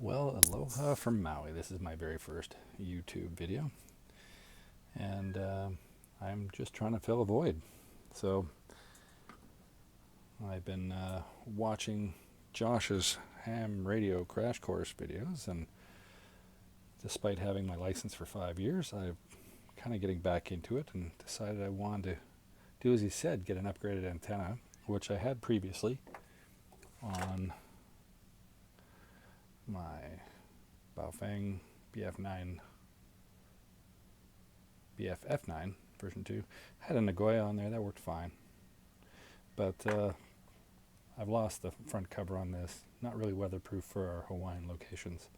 Well, aloha from Maui. This is my very first YouTube video, and I'm just trying to fill a void. So I've been watching Josh's ham radio crash course videos, and despite having my license for 5 years, I'm kind of getting back into it and decided I wanted to do as he said, get an upgraded antenna, which I had previously on my Baofeng BFF9 version 2. Had a Nagoya on there, that worked fine. But I've lost the front cover on this. Not really weatherproof for our Hawaiian locations.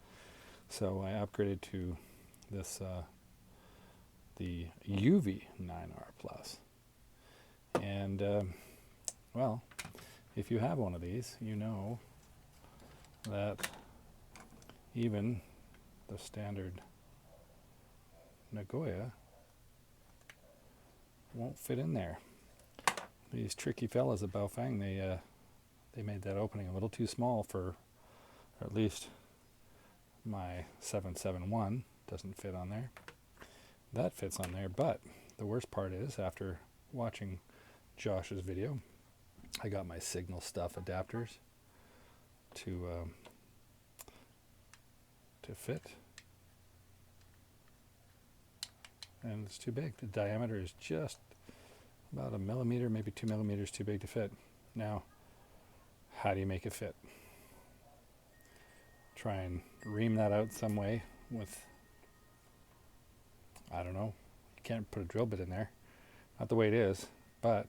So I upgraded to this, the UV-9R Plus. And, well, if you have one of these, you know that even the standard Nagoya won't fit in there. These tricky fellas at Baofeng, they made that opening a little too small for, or at least my 771 doesn't fit on there. That fits on there, but the worst part is, after watching Josh's video, I got my signal stuff adapters to fit, and it's too big. The diameter is just about a millimeter, maybe 2 millimeters too big to fit. Now, how do you make it fit? Try and ream that out some way with, I don't know, you can't put a drill bit in there, not the way it is, but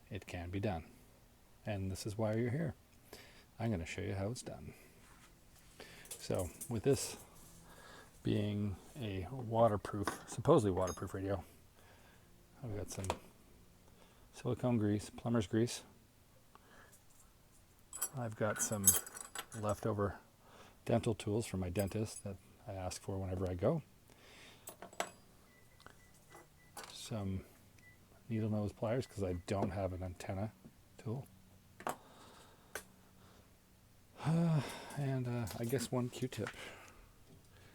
it can be done, and this is why you're here. I'm going to show you how it's done. So with this being a waterproof, supposedly waterproof radio, I've got some silicone grease, plumber's grease. I've got some leftover dental tools from my dentist that I ask for whenever I go. Some needle nose pliers because I don't have an antenna tool. And I guess one Q-tip.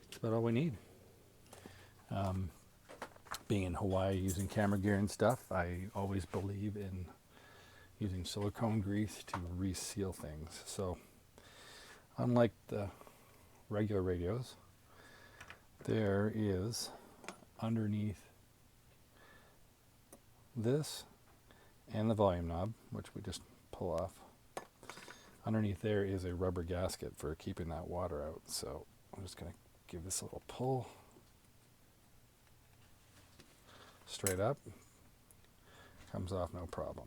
That's about all we need. Being in Hawaii, using camera gear and stuff, I always believe in using silicone grease to reseal things. So, unlike the regular radios, there is underneath this and the volume knob, which we just pull off. Underneath there is a rubber gasket for keeping that water out. So I'm just going to give this a little pull. Straight up. Comes off no problem.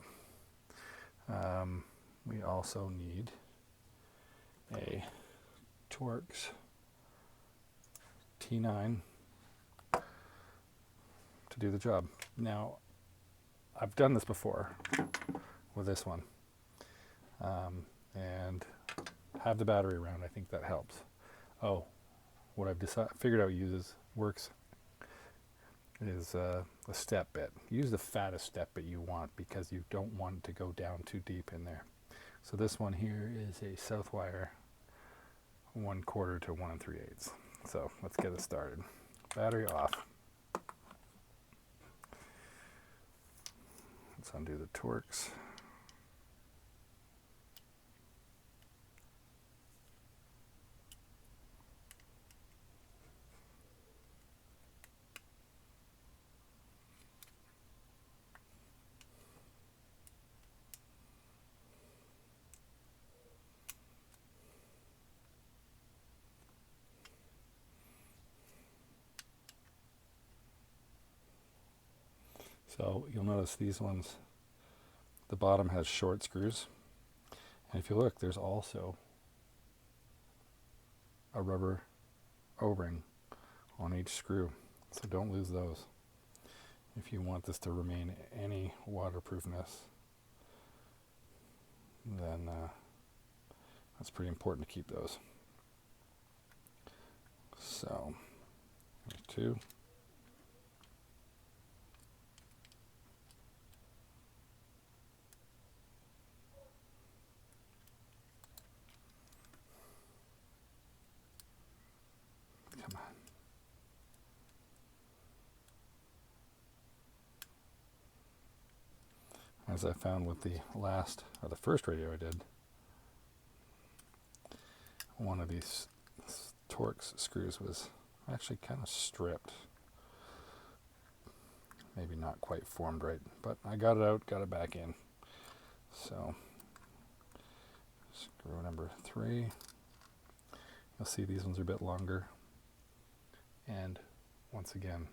We also need a Torx T9 to do the job. Now, I've done this before with this one. And have the battery around. I think that helps. Oh, what I've figured out works is a step bit. Use the fattest step bit you want because you don't want it to go down too deep in there. So this one here is a south wire 1/4 to 1 3/8. So let's get it started. Battery off. Let's undo the Torx. So you'll notice these ones, the bottom has short screws. And if you look, there's also a rubber O-ring on each screw. So don't lose those if you want this to remain any waterproofness. Then that's pretty important to keep those. So, there's two. as I found with the first radio I did, one of these Torx screws was actually kind of stripped. Maybe not quite formed right, but I got it out, got it back in. So, screw number 3. You'll see these ones are a bit longer. And once again,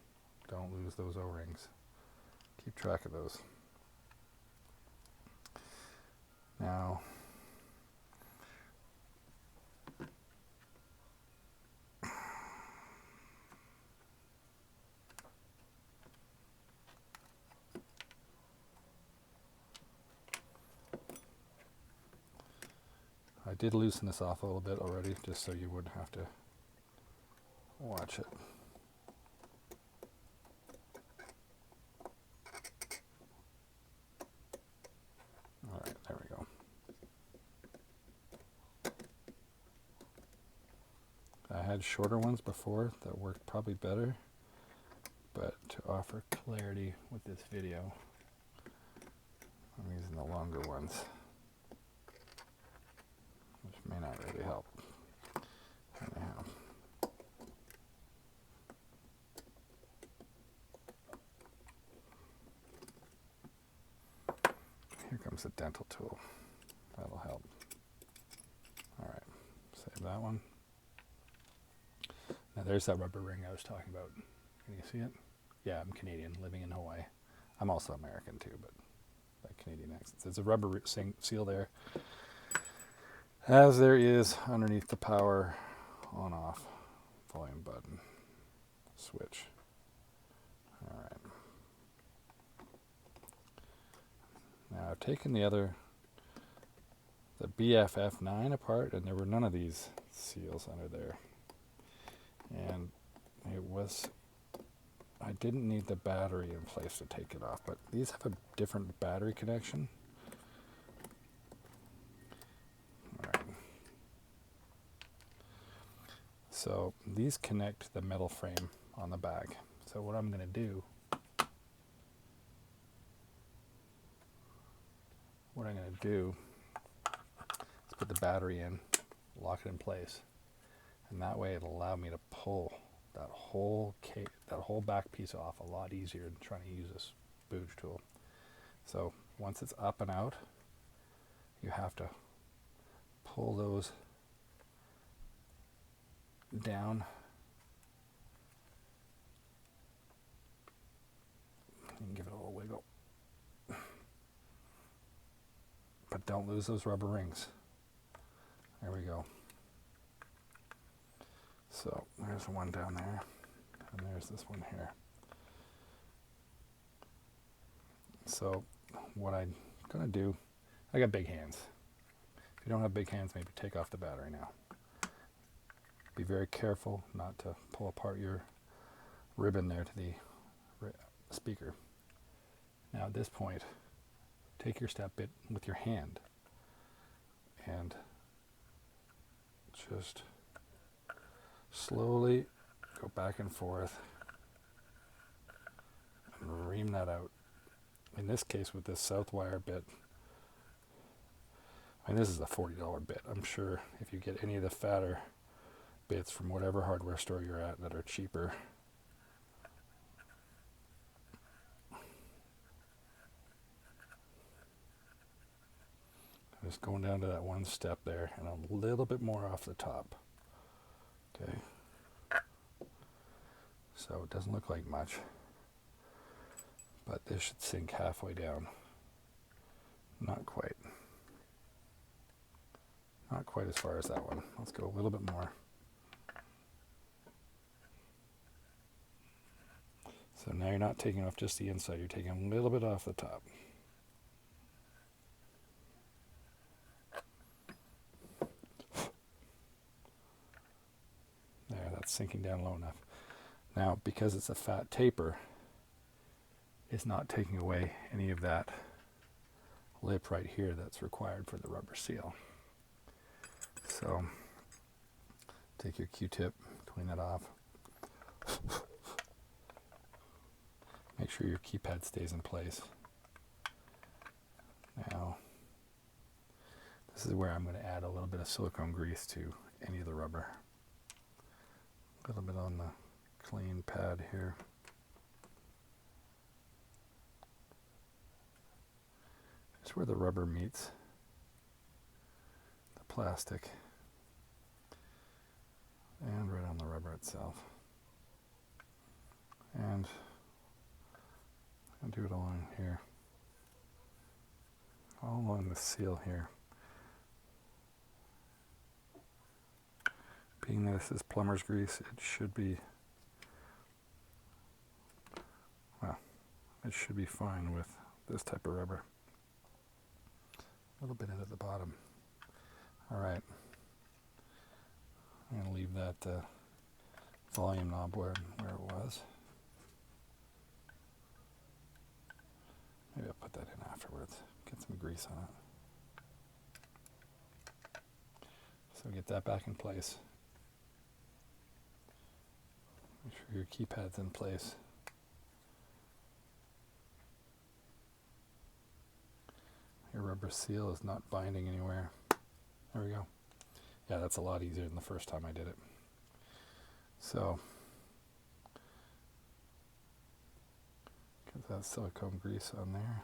don't lose those O-rings. Keep track of those. Now, I did loosen this off a little bit already, just so you wouldn't have to watch it. Alright, there we go. I had shorter ones before that worked probably better, but to offer clarity with this video, I'm using the longer ones, which may not really help. Anyhow. Here comes the dental tool. That'll help. Alright, save that one. Now there's that rubber ring I was talking about. Can you see it? Yeah, I'm Canadian, living in Hawaii. I'm also American too, but that Canadian accent. There's a rubber seal there, as there is underneath the power on-off volume button switch. Alright. Now I've taken the BFF9 apart, and there were none of these seals under there. And I didn't need the battery in place to take it off, but these have a different battery connection. Alright. So these connect the metal frame on the back. So what I'm going to do, is put the battery in, lock it in place, and that way it'll allow me to pull that whole back piece off a lot easier than trying to use this booge tool. So once it's up and out, you have to pull those down and give it a little wiggle. But don't lose those rubber rings. There we go. So there's one down there, and there's this one here. So what I'm going to do, I got big hands. If you don't have big hands, maybe take off the battery now. Be very careful not to pull apart your ribbon there to the speaker. Now at this point, take your step bit with your hand and just slowly go back and forth and ream that out. In this case, with this south wire bit, I mean, this is a $40 bit. I'm sure if you get any of the fatter bits from whatever hardware store you're at that are cheaper, just going down to that one step there and a little bit more off the top. Okay, so it doesn't look like much, but this should sink halfway down. Not quite as far as that one. Let's go a little bit more. So now you're not taking off just the inside, you're taking a little bit off the top. There, that's sinking down low enough. Now, because it's a fat taper, it's not taking away any of that lip right here that's required for the rubber seal. So, take your Q-tip, clean that off. Make sure your keypad stays in place. Now, this is where I'm going to add a little bit of silicone grease to any of the rubber. A little bit on the clean pad here. Just where the rubber meets the plastic, and right on the rubber itself. And I'll do it along here, all along the seal here. Being that this is plumber's grease, it should be, well, it should be fine with this type of rubber. A little bit into the bottom. All right, I'm going to leave that volume knob where it was. Maybe I'll put that in afterwards, get some grease on it. So get that back in place. Make sure your keypad's in place. Your rubber seal is not binding anywhere. There we go. Yeah, that's a lot easier than the first time I did it. So, get that silicone grease on there.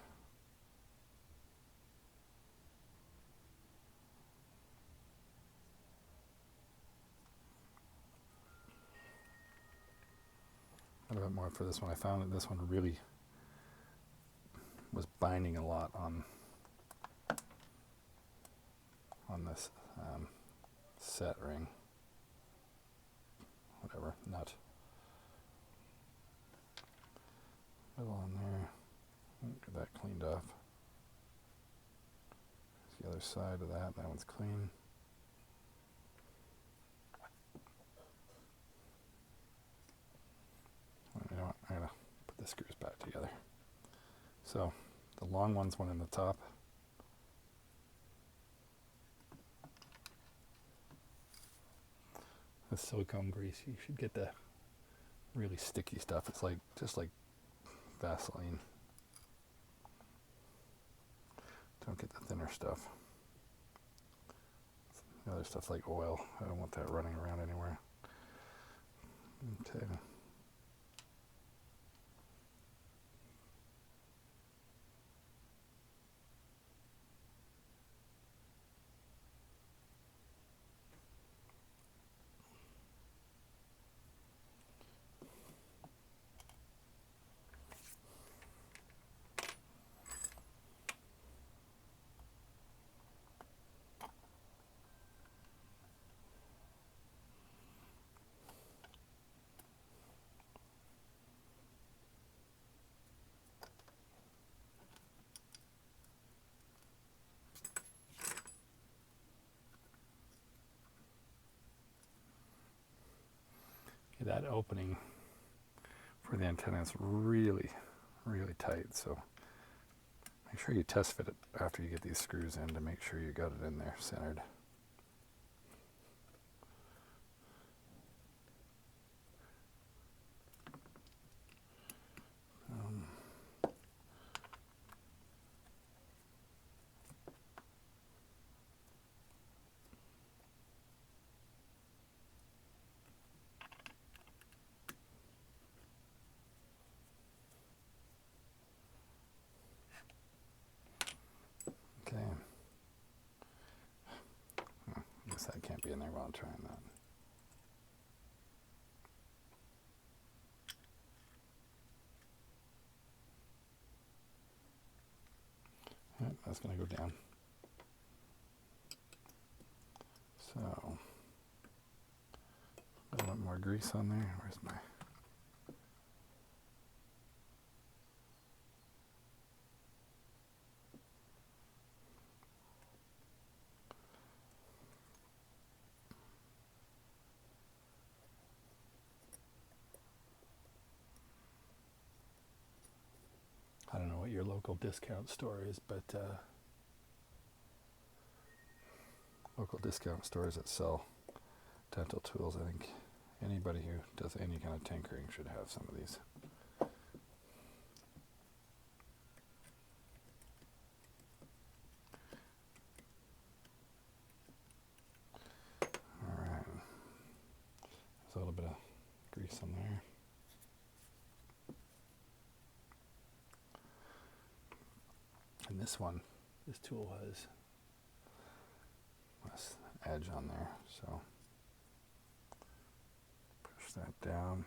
A little bit more for this one. I found that this one really was binding a lot on this set ring, whatever, nut. Little on there. Get that cleaned off. There's the other side of that. That one's clean. You know what? I'm gonna put the screws back together. So the long ones went in the top. The silicone grease, you should get the really sticky stuff. It's like just like Vaseline. Don't get the thinner stuff. The other stuff's like oil. I don't want that running around anywhere. Okay. That opening for the antenna is really, really tight, so make sure you test fit it after you get these screws in to make sure you got it in there centered. Okay. I guess that can't be in there while I'm trying that. Yep, that's going to go down. So, a little bit more grease on there. Where's my... I don't know what your local discount store is, but local discount stores that sell dental tools, I think anybody who does any kind of tinkering should have some of these. little bit of grease on there. And this tool has less edge on there, so push that down.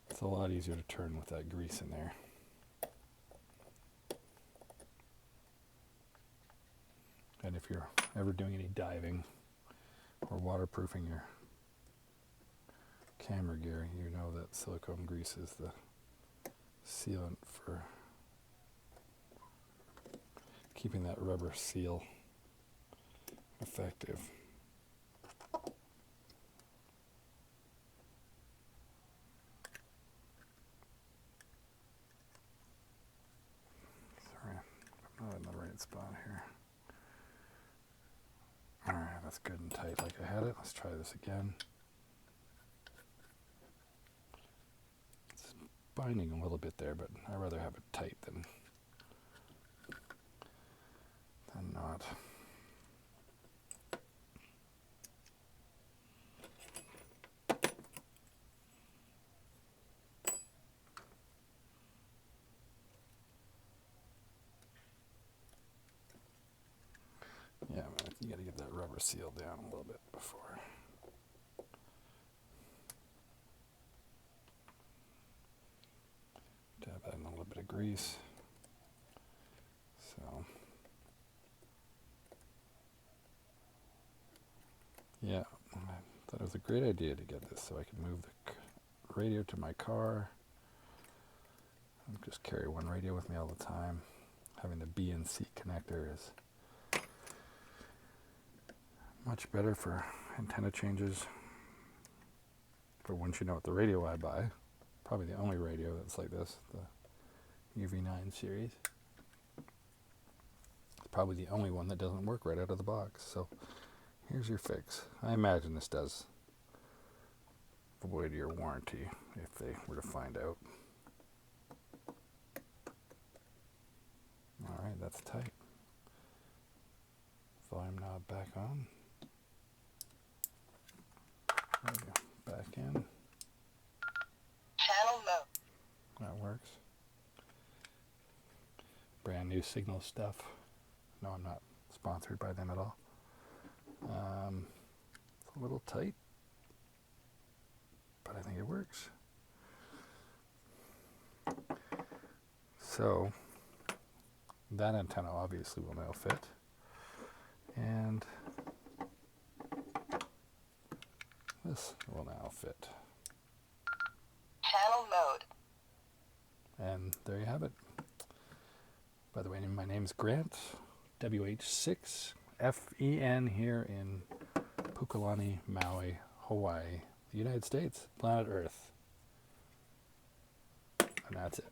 It's a lot easier to turn with that grease in there. And if you're ever doing any diving or waterproofing your camera gear, you know that silicone grease is the sealant for keeping that rubber seal effective. Sorry, I'm not in the right spot here. Alright, that's good and tight like I had it. Let's try this again. It's binding a little bit there, but I'd rather have it tight than not. Yeah, you got to get that rubber seal down a little bit before. Dab that in a little bit of grease. So, yeah, I thought it was a great idea to get this so I could move the radio to my car. I just carry one radio with me all the time. Having the BNC connector is much better for antenna changes. But once you know what the radio I buy, probably the only radio that's like this, the UV-9 series, it's probably the only one that doesn't work right out of the box. So here's your fix. I imagine this does void your warranty if they were to find out. Alright, that's tight. Volume knob back on. There we go. Back in. Channel mode. That works. Brand new Signal stuff. No, I'm not sponsored by them at all. It's a little tight, but I think it works. So that antenna obviously will now fit. And this will now fit. Channel mode. And there you have it. By the way, my name's Grant WH6FEN here in Pukalani, Maui, Hawaii, the United States, planet Earth. And that's it.